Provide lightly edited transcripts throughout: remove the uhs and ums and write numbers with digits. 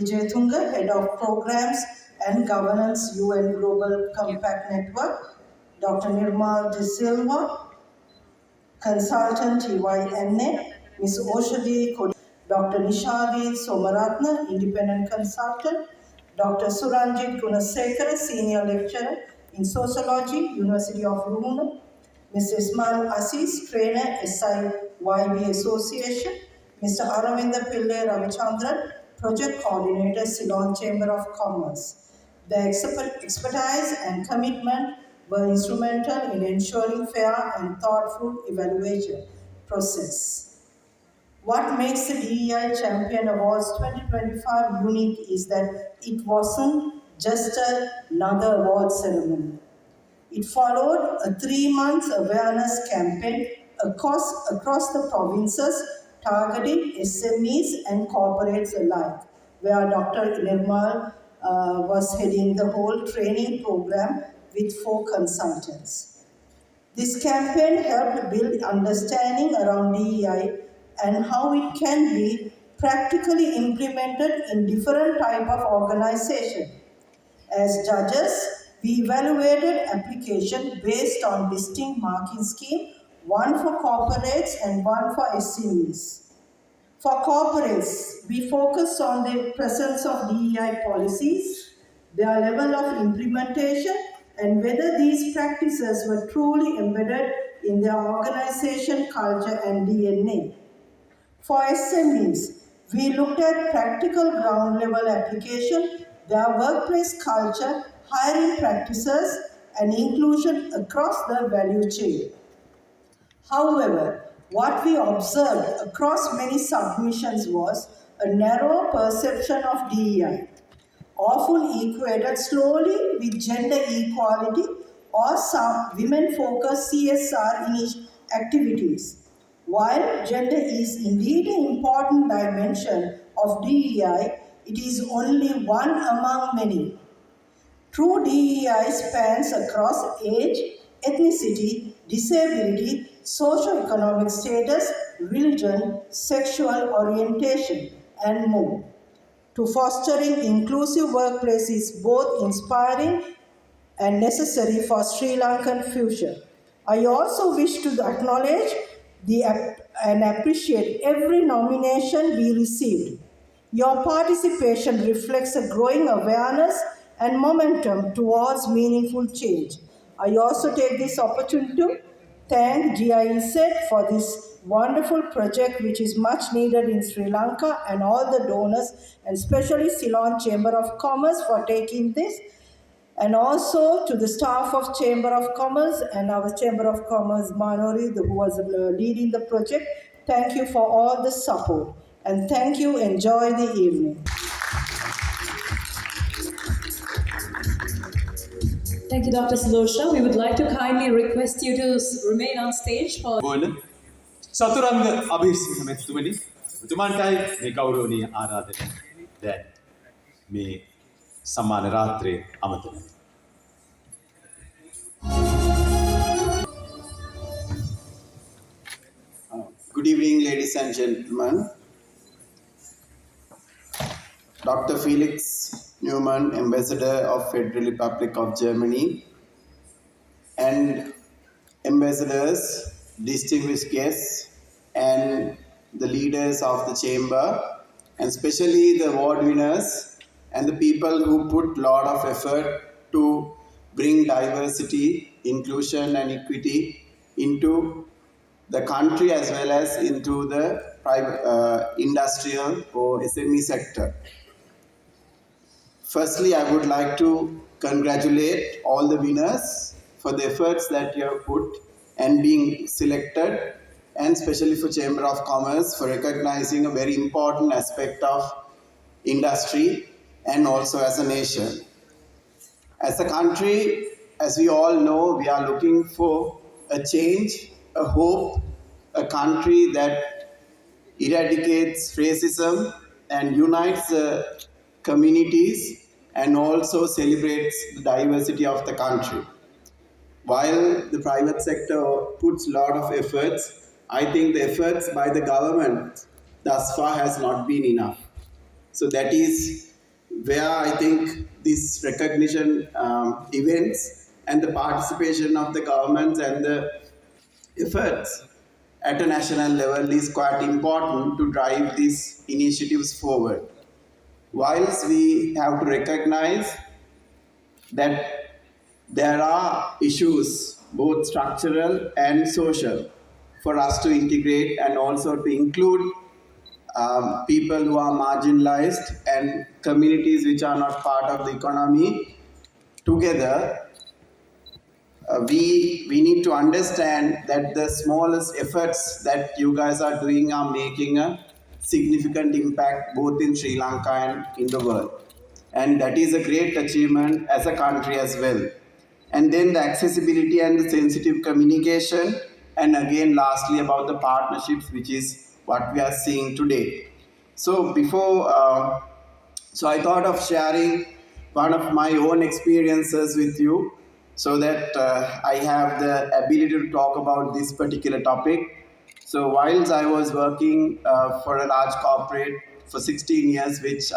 Wijayatunga, Head of Programs and Governance, UN Global Compact Network, Dr. Nirmal De Silva, Consultant, TYNA, Ms. Oshadi Kodi, Dr. Nishadi Somaratna, Independent Consultant, Dr. Suranjit Gunasekara, Senior Lecturer in Sociology, University of Rumuna, Mr. Ismail Assis, Trainer, SIYB Association, Mr. Aravinda Pillai Ravichandran, Project Coordinator, Ceylon Chamber of Commerce. Their expertise and commitment were instrumental in ensuring fair and thoughtful evaluation process. What makes the DEI Champion Awards 2025 unique is that it wasn't just another award ceremony. It followed a 3-month awareness campaign across the provinces targeting SMEs and corporates alike, where Dr. Nirmal was heading the whole training program with 4 consultants. This campaign helped build understanding around DEI and how it can be practically implemented in different types of organizations. As judges, we evaluated application based on distinct marking scheme, one for corporates and one for SMEs. For corporates, we focus on the presence of DEI policies, their level of implementation, and whether these practices were truly embedded in their organization culture and DNA. For SMEs, we looked at practical ground level application, their workplace culture, hiring practices, and inclusion across the value chain. However, what we observed across many submissions was a narrow perception of DEI, often equated slowly with gender equality or some women-focused CSR activities. While gender is indeed an important dimension of DEI, it is only one among many. True DEI spans across age, ethnicity, disability, socio-economic status, religion, sexual orientation, and more. To fostering inclusive workplace is both inspiring and necessary for Sri Lankan future. I also wish to acknowledge and appreciate every nomination we received. Your participation reflects a growing awareness and momentum towards meaningful change. I also take this opportunity to thank GIZ for this wonderful project which is much needed in Sri Lanka, and all the donors, and especially Ceylon Chamber of Commerce for taking this, and also to the staff of Chamber of Commerce and our Chamber of Commerce Manori who was leading the project. Thank you for all the support, and thank you. Enjoy the evening. Thank you, Dr. Salosha. We would like to kindly request you to remain on stage for... Chaturanga Abesingha මෙතුමනි උතුමන්ටයි මේ ගෞරවනීය ආරාධනය දැන් මේ සම්මාන රාත්‍රියේ අමතන. Good evening, ladies and gentlemen. Dr. Felix Neumann, Ambassador of Federal Republic of Germany, and ambassadors, distinguished guests, and the leaders of the chamber, and especially the award winners and the people who put a lot of effort to bring diversity, inclusion and equity into the country as well as into the private industrial or SME sector. Firstly, I would like to congratulate all the winners for the efforts that you have put and being selected, and especially for Chamber of Commerce for recognizing a very important aspect of industry and also as a nation. As a country, as we all know, we are looking for a change, a hope, a country that eradicates racism and unites the communities and also celebrates the diversity of the country. While the private sector puts a lot of efforts, I think the efforts by the government thus far has not been enough. So that is where I think this recognition events and the participation of the governments and the efforts at a national level is quite important to drive these initiatives forward. Whilst we have to recognize that there are issues, both structural and social, for us to integrate and also to include people who are marginalized and communities which are not part of the economy together. We need to understand that the smallest efforts that you guys are doing are making a significant impact both in Sri Lanka and in the world. And that is a great achievement as a country as well. And then the accessibility and the sensitive communication, and again lastly about the partnerships, which is what we are seeing today. So so I thought of sharing one of my own experiences with you so that I have the ability to talk about this particular topic. So whilst I was working for a large corporate for 16 years, which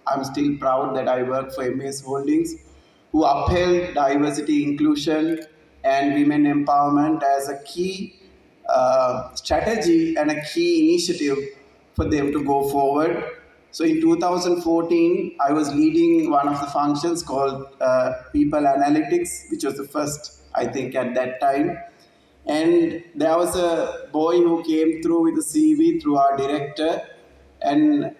I'm still proud that I work for MS Holdings, who upheld diversity, inclusion, and women empowerment as a key strategy and a key initiative for them to go forward. So in 2014, I was leading one of the functions called People Analytics, which was the first, I think, at that time. And there was a boy who came through with a CV through our director. And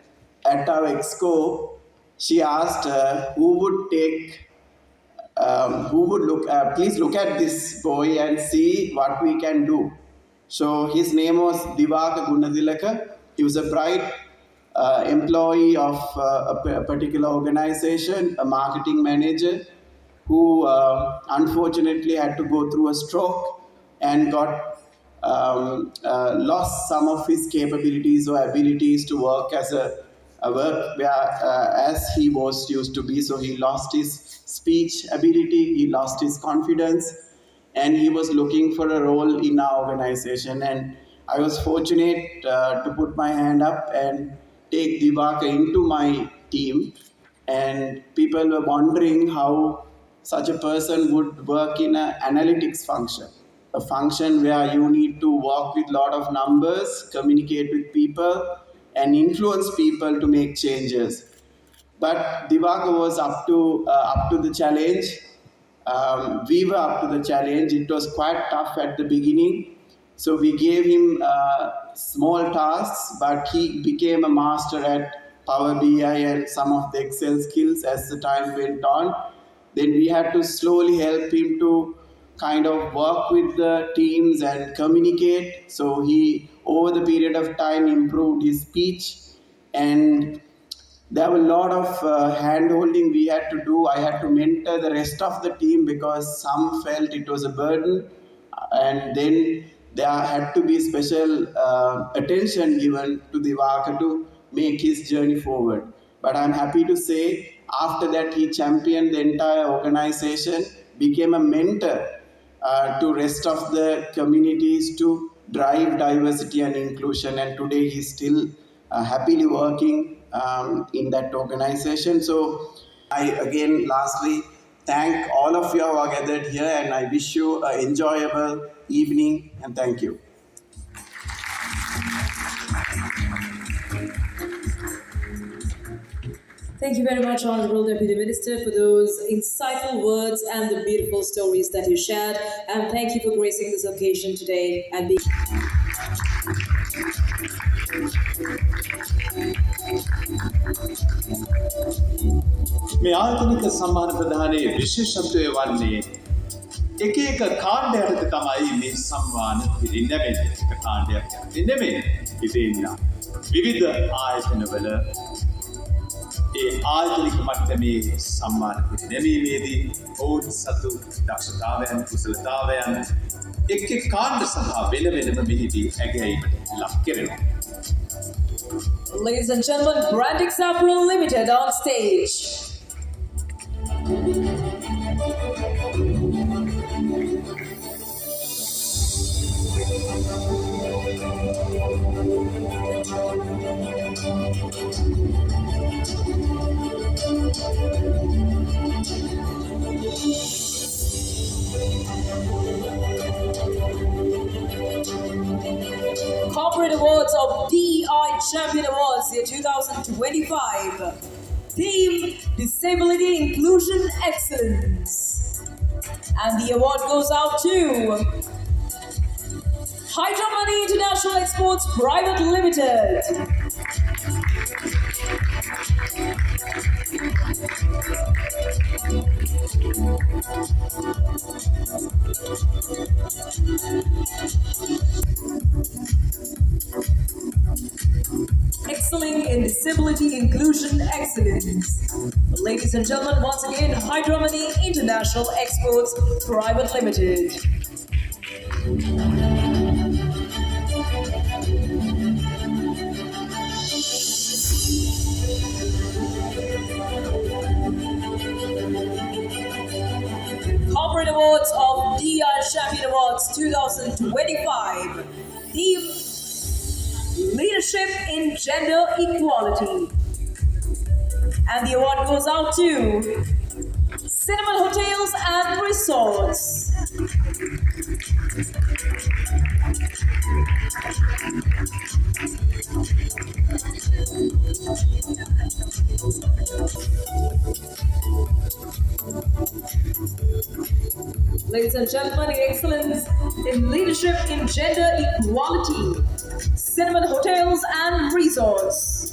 at our exco, she asked who would please look at this boy and see what we can do. So his name was Divaka Gunadilaka. He was a bright employee of a particular organization, a marketing manager, who unfortunately had to go through a stroke and got lost some of his capabilities or abilities to work as a work where, as he was used to be. So he lost his speech ability, he lost his confidence, and he was looking for a role in our organization. And I was fortunate to put my hand up and take Divaka into my team. And people were wondering how such a person would work in an analytics function, a function where you need to work with a lot of numbers, communicate with people, and influence people to make changes. But Divaka was up to the challenge. We were up to the challenge. It was quite tough at the beginning. So we gave him small tasks, but he became a master at Power BI and some of the Excel skills as the time went on. Then we had to slowly help him to kind of work with the teams and communicate. So he, over the period of time, improved his speech, and there were a lot of hand holding we had to do. I had to mentor the rest of the team because some felt it was a burden, and then there had to be special attention given to Divaka to make his journey forward. But I'm happy to say, after that, he championed the entire organization, became a mentor to rest of the communities to drive diversity and inclusion. And today he's still happily working in that organization. So I again lastly thank all of you who are gathered here, and I wish you an enjoyable evening, and thank you. Thank you very much, Honorable Deputy Minister, for those insightful words and the beautiful stories that you shared. And thank you for gracing this occasion today and the මේ ආයතනික සම්මාන ප්‍රදානයේ විශේෂත්වය වන්නේ එක එක කාණ්ඩයකට තමයි මේ සම්මාන පිළිගන්නේ. එක කාණ්ඩයක් යන්නේ නෙමෙයි. ඉතින් විවිධ ආයතනවල ඒ ආයතනික මට්ටමේ සම්මාන පිළිගැනීමේදී ඔවුන් සතු දක්ෂතාවයන්, කුසලතාවයන් එක් එක් කාණ්ඩ සඳහා වෙන වෙනම මෙහිදී ඇගයීමට ලක් කෙරෙනවා. Ladies and gentlemen, Branding Saffron Limited on stage. Awards of DI Champion Awards year 2025. Theme: Disability Inclusion Excellence. And the award goes out to Hydra Money International Exports Private Limited. Excelling in disability inclusion excellence. Ladies and gentlemen, once again, Hydra Money International Exports Private Limited. Corporate Awards of DI Champion Awards 2025. Theme: Leadership in Gender Equality. And the award goes out to Cinnamon Hotels and Resorts. Ladies and gentlemen, excellence in leadership in gender equality. Cinnamon Hotels and Resorts.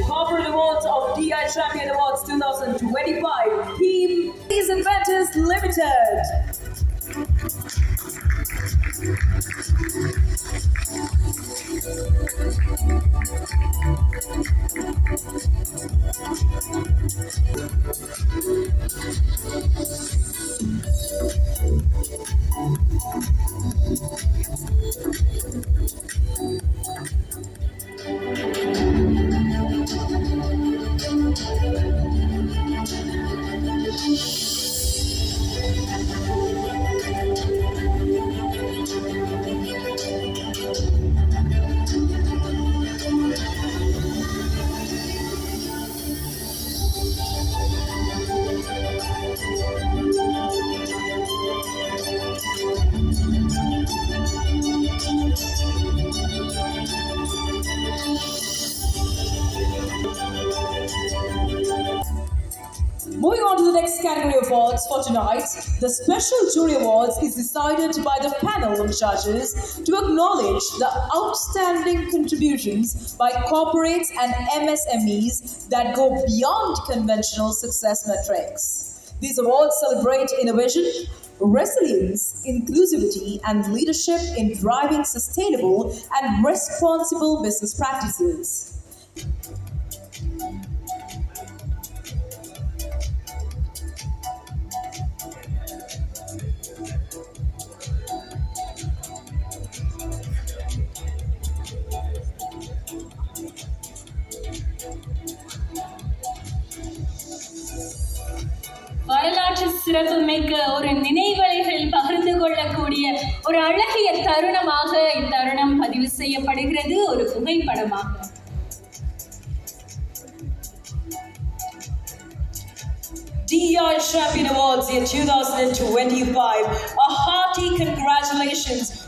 Corporate Awards of DI Champion Awards 2025. Team These Inventors Limited. Moving on to the next category of awards for tonight, the Special Jury Awards is decided by the panel of judges to acknowledge the outstanding contributions by corporates and MSMEs that go beyond conventional success metrics. These awards celebrate innovation, resilience, inclusivity, and leadership in driving sustainable and responsible business practices. வரலாற்று சிறப்புமிக்க ஒரு நினைவலைகள் பகிர்ந்து கொள்ளக்கூடிய ஒரு அழகிய தருணமாக இத்தருணம் பதிவு செய்யப்படுகிறது, ஒரு புகைப்படமாக. DI Champion Awards year 2025. A hearty congratulations